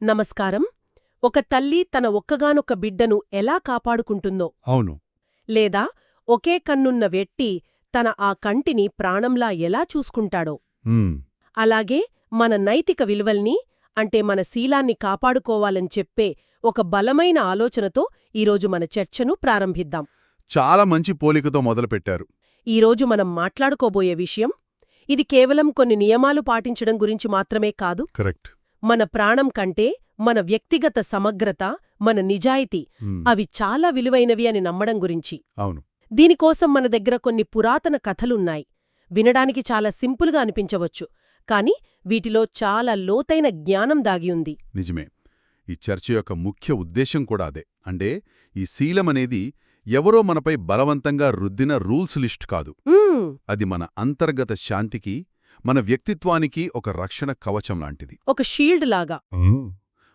నమస్కారం. ఒక తల్లి తన ఒక్కగానొక్క బిడ్డను ఎలా కాపాడుకుంటుందో, అవును. లేదా ఒకే కన్నున్న వ్యక్తి తన ఆ కంటిని ప్రాణంలా ఎలా చూసుకుంటాడో, ఉమ్, అలాగే మన నైతిక విలువల్ని అంటే మన శీలాన్ని కాపాడుకోవాలని చెప్పే ఒక బలమైన ఆలోచనతో ఈరోజు మన చర్చను ప్రారంభిద్దాం. చాలా మంచి పోలికతో మొదలుపెట్టారు. ఈరోజు మనం మాట్లాడుకోబోయే విషయం ఇది కేవలం కొన్ని నియమాలు పాటించడం గురించి మాత్రమే కాదు, కరెక్ట్. మన ప్రాణం కంటే మన వ్యక్తిగత సమగ్రత, మన నిజాయితీ అవి చాలా విలువైనవి అని నమ్మడం గురించి. అవును. దీనికోసం మన దగ్గర కొన్ని పురాతన కథలున్నాయి. వినడానికి చాలా సింపుల్గా అనిపించవచ్చు, కాని వీటిలో చాలా లోతైన జ్ఞానం దాగి ఉంది. నిజమే. ఈ చర్చ యొక్క ముఖ్య ఉద్దేశం కూడా అదే. అంటే ఈ శీలమనేది ఎవరో మనపై బలవంతంగా రుద్దిన రూల్స్ లిస్ట్ కాదు. అది మన అంతర్గత శాంతికి, మన వ్యక్తిత్వానికి ఒక రక్షణ కవచం లాంటిది. ఒక షీల్డ్ లాగా.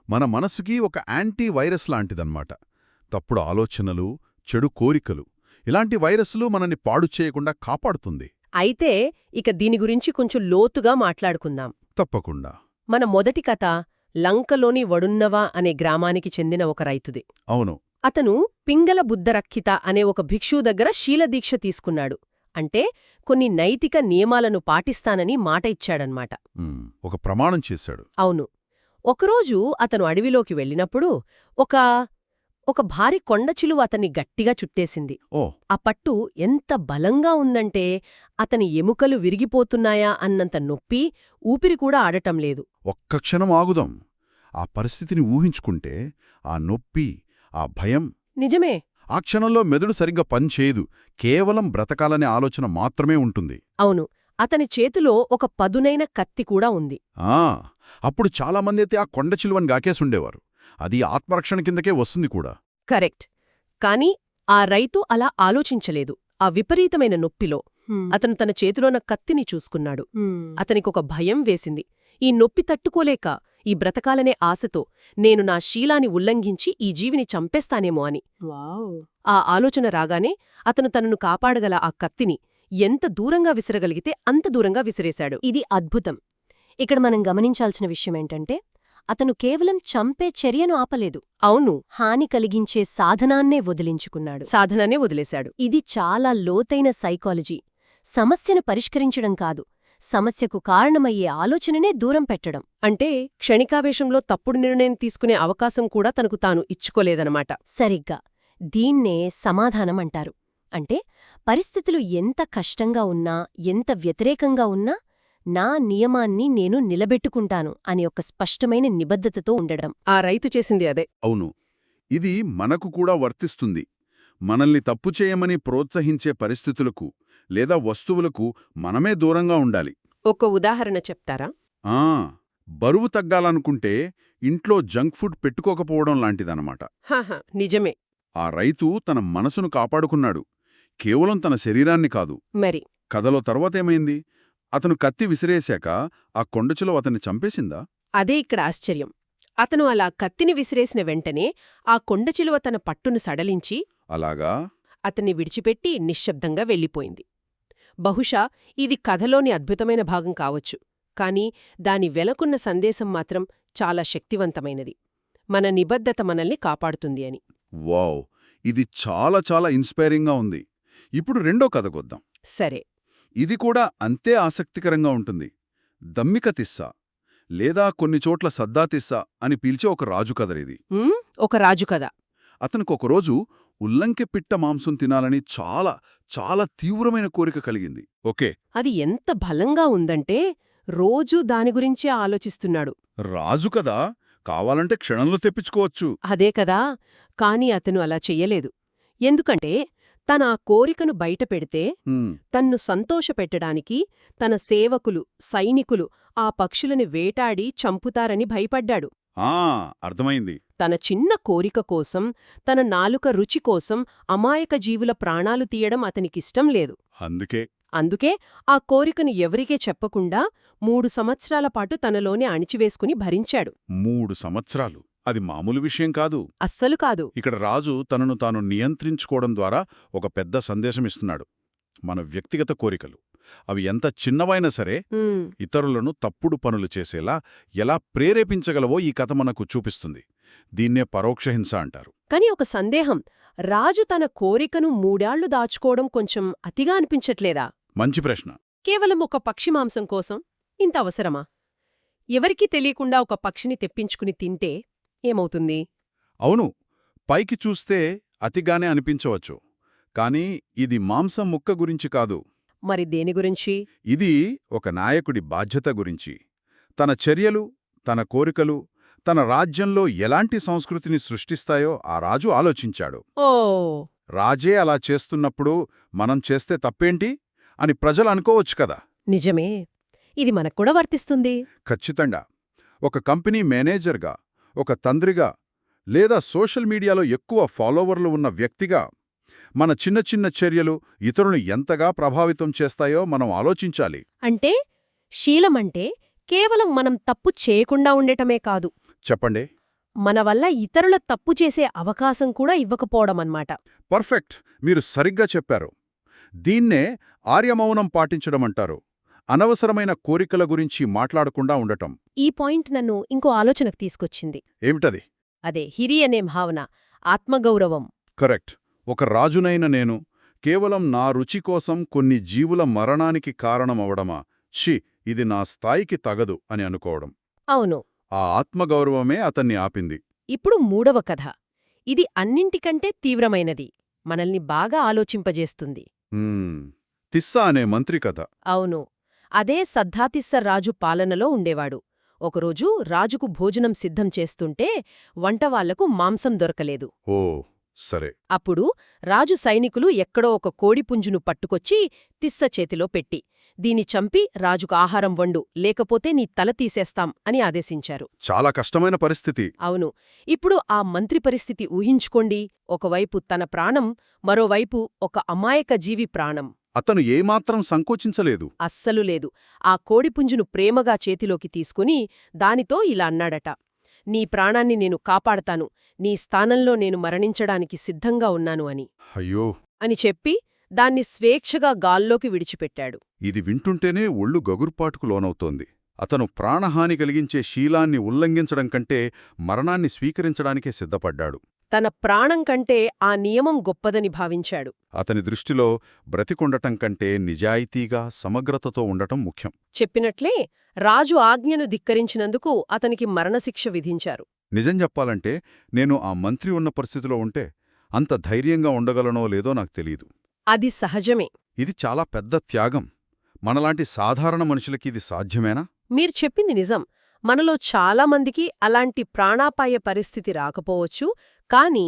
మన మనసుకి ఒక యాంటీ వైరస్ లాంటిదన్నమాట. తప్పుడు ఆలోచనలు, చెడు కోరికలు, ఇలాంటి వైరస్లు మనల్ని పాడు చేయకుండా కాపాడుతుంది. అయితే ఇక దీని గురించి కొంచెం లోతుగా మాట్లాడుకుందాం. తప్పకుండా. మన మొదటి కథ లంకలోని వడున్నవా అనే గ్రామానికి చెందిన ఒక రైతుది. అవును. అతను పింగళ బుద్ధరక్షిత అనే ఒక భిక్షువు దగ్గర శీలదీక్ష తీసుకున్నాడు. అంటే కొన్ని నైతిక నియమాలను పాటిస్తానని మాట ఇచ్చాడన్మాట. ఒక ప్రమాణం చేశాడు. అవును. ఒకరోజు అతను అడవిలోకి వెళ్ళినప్పుడు ఒక భారీ కొండచిలువ అతన్ని గట్టిగా చుట్టేసింది. ఓ, ఆ పట్టు ఎంత బలంగా ఉందంటే అతని ఎముకలు విరిగిపోతున్నాయా అన్నంత నొప్పి, ఊపిరి కూడా ఆడటం లేదు. ఒక్క క్షణం ఆగుదాం. ఆ పరిస్థితిని ఊహించుకుంటే ఆ నొప్పి, ఆ భయం. నిజమే. ఆ క్షణంలో మెదడు సరిగ్గా పనిచేయదు. కేవలం బ్రతకాలనే ఆలోచన మాత్రమే ఉంటుంది. అవును. అతని చేతిలో ఒక పదునైన కత్తి కూడా ఉంది. అప్పుడు చాలామంది అయితే ఆ కొండ చిలువని గాకేసుండేవారు. అది ఆత్మరక్షణ కిందకే వస్తుంది కూడా. కరెక్ట్. కాని ఆ రైతు అలా ఆలోచించలేదు. ఆ విపరీతమైన నొప్పిలో అతను తన చేతిలోన కత్తిని చూసుకున్నాడు. అతనికొక భయం వేసింది. ఈ నొప్పి తట్టుకోలేక, ఈ బ్రతకాలనే ఆశతో నేను నా శీలాన్ని ఉల్లంఘించి ఈ జీవిని చంపేస్తానేమో అని. ఆ ఆలోచన రాగానే అతను తనను కాపాడగల ఆ కత్తిని ఎంత దూరంగా విసరగలిగితే అంత దూరంగా విసిరేశాడు. ఇది అద్భుతం. ఇక్కడ మనం గమనించాల్సిన విషయమేంటంటే అతను కేవలం చంపే చర్యను ఆపలేదు. అవును. హాని కలిగించే సాధనాన్నే వదిలించుకున్నాడు. సాధననే వదిలేశాడు. ఇది చాలా లోతైన సైకాలజీ. సమస్యను పరిష్కరించడం కాదు, సమస్యకు కారణమయ్యే ఆలోచననే దూరం పెట్టడం. అంటే క్షణికావేశంలో తప్పుడు నిర్ణయం తీసుకునే అవకాశం కూడా తనకు తాను ఇచ్చుకోలేదనమాట. సరిగ్గా. దీన్నే సమాధానం అంటారు. అంటే పరిస్థితులు ఎంత కష్టంగా ఉన్నా, ఎంత వ్యతిరేకంగా ఉన్నా నా నియమాన్ని నేను నిలబెట్టుకుంటాను అని ఒక స్పష్టమైన నిబద్ధతతో ఉండడం. ఆ రైతు చేసింది అదే. అవును. ఇది మనకు కూడా వర్తిస్తుంది. మనల్ని తప్పు చేయమని ప్రోత్సహించే పరిస్థితులకు లేదా వస్తువులకు మనమే దూరంగా ఉండాలి. ఒక ఉదాహరణ చెప్తారా? బరువు తగ్గాలనుకుంటే ఇంట్లో జంక్ ఫుడ్ పెట్టుకోకపోవడం లాంటిదన్నమాట. నిజమే. ఆ రైతు తన మనసును కాపాడుకున్నాడు, కేవలం తన శరీరాన్ని కాదు. మరి కథలో తర్వాతేమైంది? అతను కత్తి విసిరేశాక ఆ కొండచిలువ అతన్ని చంపేసిందా? అదే ఇక్కడ ఆశ్చర్యం. అతను అలా కత్తిని విసిరేసిన వెంటనే ఆ కొండచిలువ తన పట్టును సడలించి అలాగా అతన్ని విడిచిపెట్టి నిశ్శబ్దంగా వెళ్ళిపోయింది. బహుశా ఇది కథలోని అద్భుతమైన భాగం కావచ్చు, కాని దాని వెనకున్న సందేశం మాత్రం చాలా శక్తివంతమైనది. మన నిబద్ధత మనల్ని కాపాడుతుంది అని. వావ్, ఇది చాలా చాలా ఇన్స్పైరింగ్గా ఉంది. ఇప్పుడు రెండో కథకొద్దాం. సరే. ఇది కూడా అంతే ఆసక్తికరంగా ఉంటుంది. దమ్మిక తిస్సా లేదా కొన్ని చోట్ల సద్దా తిస్సా అని పిలిచే ఒక రాజు కథరిది. ఒక రాజు కథ. అతనికొకరోజు ఉల్లంకె పిట్ట మాంసం తినాలని చాలా చాలా తీవ్రమైన కోరిక కలిగింది. ఓకే, అది ఎంత బలంగా ఉందంటే రోజూ దాని గురించే ఆలోచిస్తున్నాడు. రాజు కదా, కావాలంటే క్షణంలో తెప్పించుకోవచ్చు. అదే కదా. కాని అతను అలా చెయ్యలేదు. ఎందుకంటే తన ఆ కోరికను బయటపెడితే తన్ను సంతోషపెట్టడానికి తన సేవకులు, సైనికులు ఆ పక్షులను వేటాడి చంపుతారని భయపడ్డాడు. అర్థమైంది. తన చిన్న కోరిక కోసం, తన నాలుక రుచి కోసం అమాయక జీవుల ప్రాణాలు తీయడం అతనికిష్టం లేదు. అందుకే ఆ కోరికను ఎవరికే చెప్పకుండా 3 సంవత్సరాల పాటు తనలోనే అణిచివేసుకుని భరించాడు. 3 సంవత్సరాలు? అది మామూలు విషయం కాదు. అస్సలు కాదు. ఇక్కడ రాజు తనను తాను నియంత్రించుకోవడం ద్వారా ఒక పెద్ద సందేశమిస్తున్నాడు. మన వ్యక్తిగత కోరికలు, అవి ఎంత చిన్నవైనా సరే ఇతరులను తప్పుడు పనులు చేసేలా ఎలా ప్రేరేపించగలవో ఈ కథ మనకు చూపిస్తుంది. దీన్నే పరోక్ష హింస అంటారు. కాని ఒక సందేహం, రాజు తన కోరికను 3 ఏళ్లు దాచుకోవడం కొంచెం అతిగా అనిపించట్లేదా? మంచి ప్రశ్న. కేవలం ఒక పక్షి మాంసం కోసం ఇంత అవసరమా? ఎవరికీ తెలియకుండా ఒక పక్షిని తెప్పించుకుని తింటే ఏమవుతుంది? అవును, పైకి చూస్తే అతిగానే అనిపించవచ్చు. కానీ ఇది మాంసం ముక్క గురించి కాదు. మరి దేని గురించి? ఇది ఒక నాయకుడి బాధ్యత గురించి. తన చర్యలు, తన కోరికలు, తన రాజ్యంలో ఎలాంటి సంస్కృతిని సృష్టిస్తాయో ఆ రాజు ఆలోచించాడు. ఓ, రాజే అలా చేస్తున్నప్పుడు మనం చేస్తే తప్పేంటి అని ప్రజలు అనుకోవచ్చు కదా. నిజమే. ఇది మనక్కూడా వర్తిస్తుంది. ఖచ్చితంగా. ఒక కంపెనీ మేనేజర్గా, ఒక తండ్రిగా, లేదా సోషల్ మీడియాలో ఎక్కువ ఫాలోవర్లు ఉన్న వ్యక్తిగా మన చిన్న చిన్న చర్యలు ఇతరులను ఎంతగా ప్రభావితం చేస్తాయో మనం ఆలోచించాలి. అంటే శీలమంటే కేవలం మనం తప్పు చేయకుండా ఉండటమే కాదు, చెప్పండి. మన వల్ల ఇతరుల తప్పు చేసే అవకాశం కూడా ఇవ్వకపోవడమన్నమాట. పర్ఫెక్ట్, మీరు సరిగ్గా చెప్పారు. దీన్నే ఆర్యమౌనం పాటించడమంటారు. అనవసరమైన కోరికల గురించి మాట్లాడకుండా ఉండటం. ఈ పాయింట్ నన్ను ఇంకో ఆలోచనకు తీసుకొచ్చింది. ఏమిటది? అదే హిరి అనే భావన, ఆత్మగౌరవం. కరెక్ట్. ఒక రాజునైన నేను కేవలం నా రుచి కోసం కొన్ని జీవుల మరణానికి కారణమవడమా, ఛీ, ఇది నా స్థాయికి తగదు అని అనుకోవడం. అవును. ఆ ఆత్మగౌరవమే అతన్ని ఆపింది. ఇప్పుడు 3వ కథ. ఇది అన్నింటికంటే తీవ్రమైనది, మనల్ని బాగా ఆలోచింపజేస్తుంది. తిస్సా అనే మంత్రి కథ. అవును. అదే సద్ధాతిస్స రాజు పాలనలో ఉండేవాడు. ఒకరోజు రాజుకు భోజనం సిద్ధం చేస్తుంటే వంటవాళ్లకు మాంసం దొరకలేదు. ఓ, సరే. అప్పుడు రాజు సైనికులు ఎక్కడో ఒక కోడిపుంజును పట్టుకొచ్చి తిస్స చేతిలో పెట్టి, దీని చంపి రాజుకు ఆహారం వండు, లేకపోతే నీ తల తీసేస్తాం అని ఆదేశించారు. చాలా కష్టమైన పరిస్థితి. అవును. ఇప్పుడు ఆ మంత్రి పరిస్థితి ఊహించుకోండి. ఒకవైపు తన ప్రాణం, మరోవైపు ఒక అమాయక జీవి ప్రాణం. అతను ఏమాత్రం సంకోచించలేదు. అస్సలు లేదు. ఆ కోడిపుంజును ప్రేమగా చేతిలోకి తీసుకుని దానితో ఇలా అన్నాడట, నీ ప్రాణాన్ని నేను కాపాడతాను, నీ స్థానంలో నేను మరణించడానికి సిద్ధంగా ఉన్నాను అని. అయ్యో అని చెప్పి దాన్ని స్వేచ్ఛగా గాల్లోకి విడిచిపెట్టాడు. ఇది వింటుంటేనే ఒళ్ళు గగుర్పాటుకు లోనవుతోంది. అతను ప్రాణహాని కలిగించే శీలాన్ని ఉల్లంఘించడం కంటే మరణాన్ని స్వీకరించడానికే సిద్ధపడ్డాడు. తన ప్రాణం కంటే ఆ నియమం గొప్పదని భావించాడు. అతని దృష్టిలో బ్రతికుండటం కంటే నిజాయితీగా, సమగ్రతతో ఉండటం ముఖ్యం. చెప్పినట్లే రాజు ఆజ్ఞను ధిక్కరించినందుకు అతనికి మరణశిక్ష విధించారు. నిజం చెప్పాలంటే నేను ఆ మంత్రి ఉన్న పరిస్థితిలో ఉంటే అంత ధైర్యంగా ఉండగలనో లేదో నాకు తెలీదు. అది సహజమే. ఇది చాలా పెద్ద త్యాగం. మనలాంటి సాధారణ మనుషులకి ఇది సాధ్యమేనా? మీరు చెప్పింది నిజం. మనలో చాలామందికి అలాంటి ప్రాణాపాయ పరిస్థితి రాకపోవచ్చు, కానీ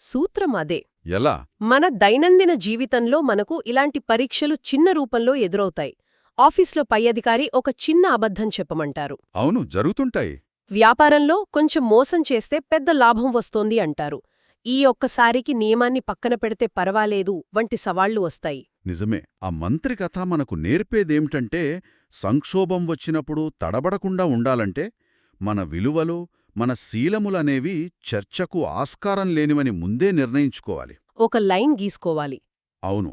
సూత్రం అదే. ఎలా? మన దైనందిన జీవితంలో మనకు ఇలాంటి పరీక్షలు చిన్న రూపంలో ఎదురవుతాయి. ఆఫీస్లో పై అధికారి ఒక చిన్న అబద్ధం చెప్పమంటారు. అవును, జరుగుతుంటాయి. వ్యాపారంలో కొంచెం మోసం చేస్తే పెద్ద లాభం వస్తోంది అంటారు. ఈ ఒక్కసారికి నియమాన్ని పక్కన పెడితే పర్వాలేదు వంటి సవాళ్లు వస్తాయి. నిజమే. ఆ మంత్రి కథ మనకు నేర్పేదేమిటంటే సంక్షోభం వచ్చినప్పుడు తడబడకుండా ఉండాలంటే మన విలువలు, మన శీలములనేవి చర్చకు ఆస్కారం లేనివని ముందే నిర్ణయించుకోవాలి. ఒక లైన్ గీసుకోవాలి. అవును,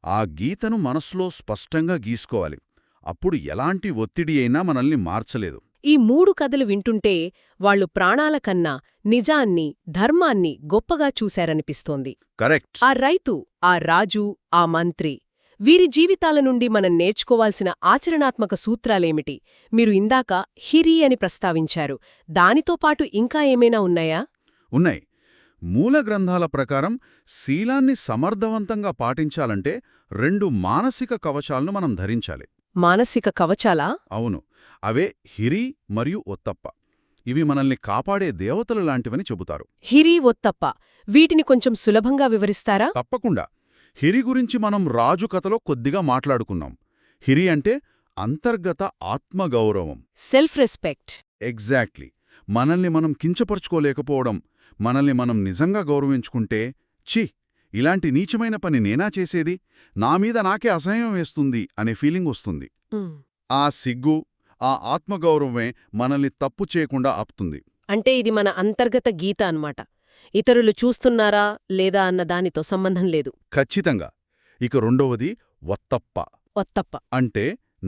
ఆ గీతను మనసులో స్పష్టంగా గీసుకోవాలి. అప్పుడు ఎలాంటి ఒత్తిడి అయినా మనల్ని మార్చలేదు. ఈ 3 కథలు వింటుంటే వాళ్లు ప్రాణాల కన్నా నిజాన్ని, ధర్మాన్ని గొప్పగా చూశారనిపిస్తోంది. కరెక్ట్. ఆ రైతు, ఆ రాజు, ఆ మంత్రి, వీరి జీవితాల నుండి మనం నేర్చుకోవాల్సిన ఆచరణాత్మక సూత్రాలేమిటి? మీరు ఇందాక హిరి అని ప్రస్తావించారు. దానితో పాటు ఇంకా ఏమైనా ఉన్నాయా? ఉన్నాయి. మూల గ్రంథాల ప్రకారం శీలాన్ని సమర్థవంతంగా పాటించాలంటే 2 మానసిక కవచాలను మనం ధరించాలి. మానసిక కవచాలా? అవును, అవే హిరి మరియు ఒత్తప్ప. ఇవి మనల్ని కాపాడే దేవతలు లాంటివని చెబుతారు. హిరి, ఒత్తప్ప, వీటిని కొంచెం సులభంగా వివరిస్తారా? తప్పకుండా. హిరి గురించి మనం రాజు కథలో కొద్దిగా మాట్లాడుకున్నాం. హిరి అంటే అంతర్గత ఆత్మగౌరవం, సెల్ఫ్ రెస్పెక్ట్. ఎగ్జాక్ట్లీ. మనల్ని మనం కించపరుచుకోలేకపోవడం, మనల్ని మనం నిజంగా గౌరవించుకుంటే, ఛీ, ఇలాంటి నీచమైన పని నేనా చేసేది, నామీద నాకే అసహ్యం వేస్తుంది అనే ఫీలింగ్ వస్తుంది. ఆ సిగ్గు, ఆ ఆత్మగౌరవమే మనల్ని తప్పు చేయకుండా ఆపుతుంది. అంటే ఇది మన అంతర్గత గీత అన్నమాట. ఇతరులు చూస్తున్నారా లేదా అన్న దానితో సంబంధం లేదు. ఖచ్చితంగా. ఇక రెండవది ఒత్తప్ప, ఒత్తప్ప. అంటే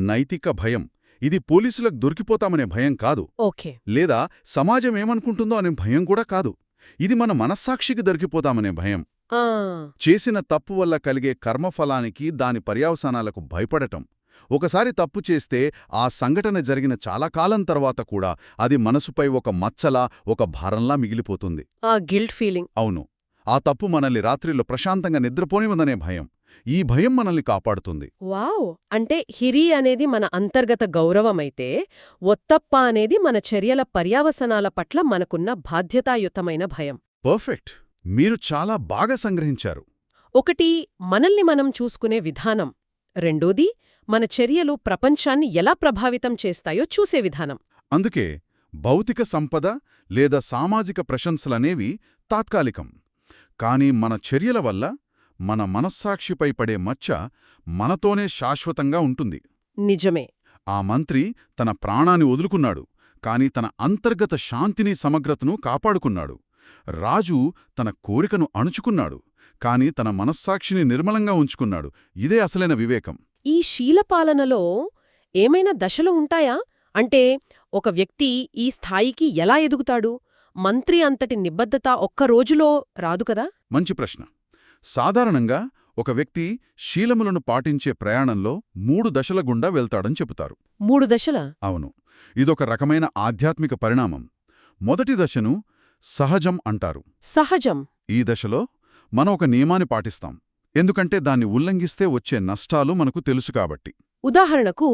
నైతిక భయం. ఇది పోలీసులకు దొరికిపోతామనే భయం కాదు, ఓకే. లేదా సమాజం ఏమనుకుంటుందో అనే భయం కూడా కాదు. ఇది మన మనస్సాక్షికి దొరికిపోతామనే భయం. ఆ, చేసిన తప్పు వల్ల కలిగే కర్మఫలానికి, దాని పర్యవసానాలకు భయపడటం. ఒకసారి తప్పు చేస్తే ఆ సంఘటన జరిగిన చాలా కాలం తర్వాత కూడా అది మనసుపై ఒక మచ్చలా, ఒక భారంలా మిగిలిపోతుంది. ఆ గిల్ట్ ఫీలింగ్. అవును, ఆ తప్పు మనల్ని రాత్రిలో ప్రశాంతంగా నిద్రపోనివ్వదనే భయం. ఈ భయం మనల్ని కాపాడుతుంది. వావ్! అంటే హిరి అనేది మన అంతర్గత గౌరవమైతే, ఒత్తప్ప అనేది మన చర్యల పర్యావసనాల పట్ల మనకున్న బాధ్యతాయుతమైన భయం. పర్ఫెక్ట్. మీరు చాలా బాగా సంగ్రహించారు. ఒకటి, మనల్ని మనం చూసుకునే విధానం. రెండోది, మన చర్యలు ప్రపంచాన్ని ఎలా ప్రభావితం చేస్తాయో చూసే విధానం. అందుకే భౌతిక సంపద లేదా సామాజిక ప్రశంసలనేవి తాత్కాలికం. కానీ మన చర్యల వల్ల మన మనస్సాక్షిపై పడే మచ్చ మనతోనే శాశ్వతంగా ఉంటుంది. నిజమే. ఆ మంత్రి తన ప్రాణాన్ని వదులుకున్నాడు, కాని తన అంతర్గత శాంతిని, సమగ్రతను కాపాడుకున్నాడు. రాజు తన కోరికను అణుచుకున్నాడు, కాని తన మనస్సాక్షిని నిర్మలంగా ఉంచుకున్నాడు. ఇదే అసలైన వివేకం. ఈ శీలపాలనలో ఏమైనా దశలు ఉంటాయా? అంటే ఒక వ్యక్తి ఈ స్థాయికి ఎలా ఎదుగుతాడు? మంత్రి అంతటి నిబద్ధత ఒక్క రోజులో రాదు కదా? మంచి ప్రశ్న. సాధారణంగా ఒక వ్యక్తి శీలములను పాటించే ప్రయాణంలో 3 దశల గుండా వెళ్తాడని చెబుతారు. 3 దశల? అవును, ఇదొక రకమైన ఆధ్యాత్మిక పరిణామం. మొదటి దశను సహజం అంటారు. సహజం. ఈ దశలో మనం ఒక నియమాన్ని పాటిస్తాం, ఎందుకంటే దాన్ని ఉల్లంఘిస్తే వచ్చే నష్టాలు మనకు తెలుసు కాబట్టి. ఉదాహరణకు,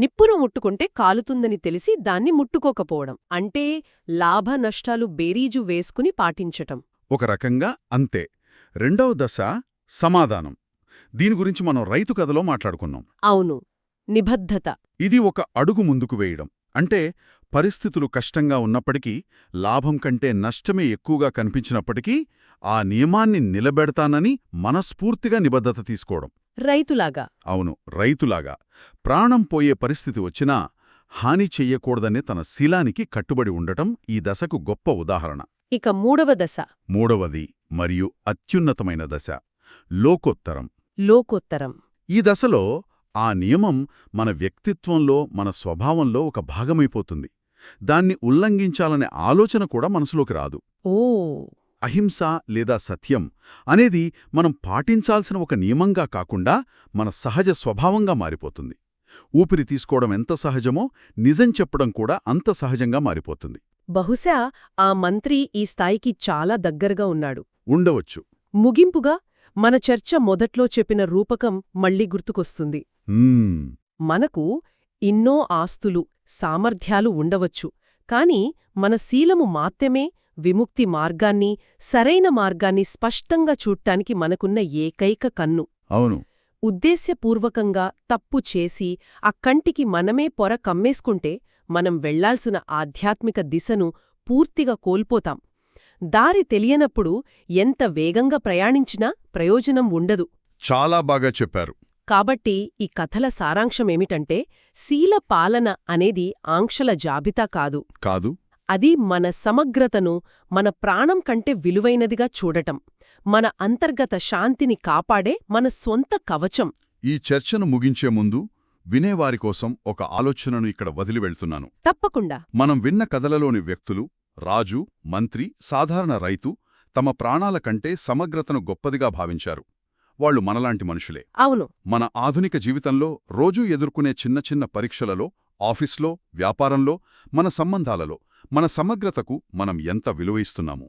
నిప్పును ముట్టుకుంటే కాలుతుందని తెలిసి దాన్ని ముట్టుకోకపోవడం. అంటే లాభ నష్టాలు బేరీజు వేసుకుని పాటించటం. ఒక రకంగా అంతే. రెండవ దశ సమాధానం. దీని గురించి మనం రైతు కథలో మాట్లాడుకున్నాం. అవును, నిబద్ధత. ఇది ఒక అడుగు ముందుకు వేయడం. అంటే పరిస్థితులు కష్టంగా ఉన్నప్పటికీ, లాభం కంటే నష్టమే ఎక్కువగా కనిపించినప్పటికీ ఆ నియమాన్ని నిలబెడతానని మనస్ఫూర్తిగా నిబద్ధత తీసుకోవడం. రైతులాగా. అవును, రైతులాగా. ప్రాణం పోయే పరిస్థితి వచ్చినా హాని చెయ్యకూడదనే తన శీలానికి కట్టుబడి ఉండటం ఈ దశకు గొప్ప ఉదాహరణ. ఇక 3వ దశ. మూడవది మరియు అత్యున్నతమైన దశ లోకోత్తరం. లోకోత్తరం. ఈ దశలో ఆ నియమం మన వ్యక్తిత్వంలో, మన స్వభావంలో ఒక భాగమైపోతుంది. దాన్ని ఉల్లంఘించాలనే ఆలోచన కూడా మనసులోకి రాదు. ఓ. అహింస లేదా సత్యం అనేది మనం పాటించాల్సిన ఒక నియమంగా కాకుండా మన సహజ స్వభావంగా మారిపోతుంది. ఊపిరి తీసుకోవడం ఎంత సహజమో నిజం చెప్పడం కూడా అంత సహజంగా మారిపోతుంది. బహుశా ఆ మంత్రి ఈ స్థాయికి చాలా దగ్గరగా ఉన్నాడు. ఉండవచ్చు. ముగింపుగా మన చర్చ మొదట్లో చెప్పిన రూపకం మళ్ళీ గుర్తుకొస్తుంది. మనకు ఎన్నో ఆస్తులు, సామర్థ్యాలు ఉండవచ్చు, కాని మన శీలము మాత్రమే విముక్తి మార్గాన్ని, సరైన మార్గాన్ని స్పష్టంగా చూడ్డానికి మనకున్న ఏకైక కన్ను. అవును. ఉద్దేశ్యపూర్వకంగా తప్పు చేసి ఆ కంటికి మనమే పొర కమ్మేసుకుంటే మనం వెళ్లాల్సిన ఆధ్యాత్మిక దిశను పూర్తిగా కోల్పోతాం. దారి తెలియనప్పుడు ఎంత వేగంగా ప్రయాణించినా ప్రయోజనం ఉండదు. చాలా బాగా చెప్పారు. కాబట్టి ఈ కథల సారాంశమేమిటంటే, శీల పాలన అనేది ఆంక్షల జాబితా కాదు. కాదు. అది మన సమగ్రతను, మన ప్రాణం కంటే విలువైనదిగా చూడటం, మన అంతర్గత శాంతిని కాపాడే మన సొంత కవచం. ఈ చర్చను ముగించే ముందు వినేవారి కోసం ఒక ఆలోచనను ఇక్కడ వదిలి వెళ్తున్నాను. తప్పకుండా. మనం విన్న కథలలోని వ్యక్తులు, రాజు, మంత్రి, సాధారణ రైతు, తమ ప్రాణాల కంటే సమగ్రతను గొప్పదిగా భావించారు. వాళ్లు మనలాంటి మనుషులే. అవును. మన ఆధునిక జీవితంలో రోజూ ఎదుర్కొనే చిన్న చిన్న పరీక్షలలో, ఆఫీస్లో, వ్యాపారంలో, మన సంబంధాలలో మన సమగ్రతకు మనం ఎంత విలువ ఇస్తున్నాము?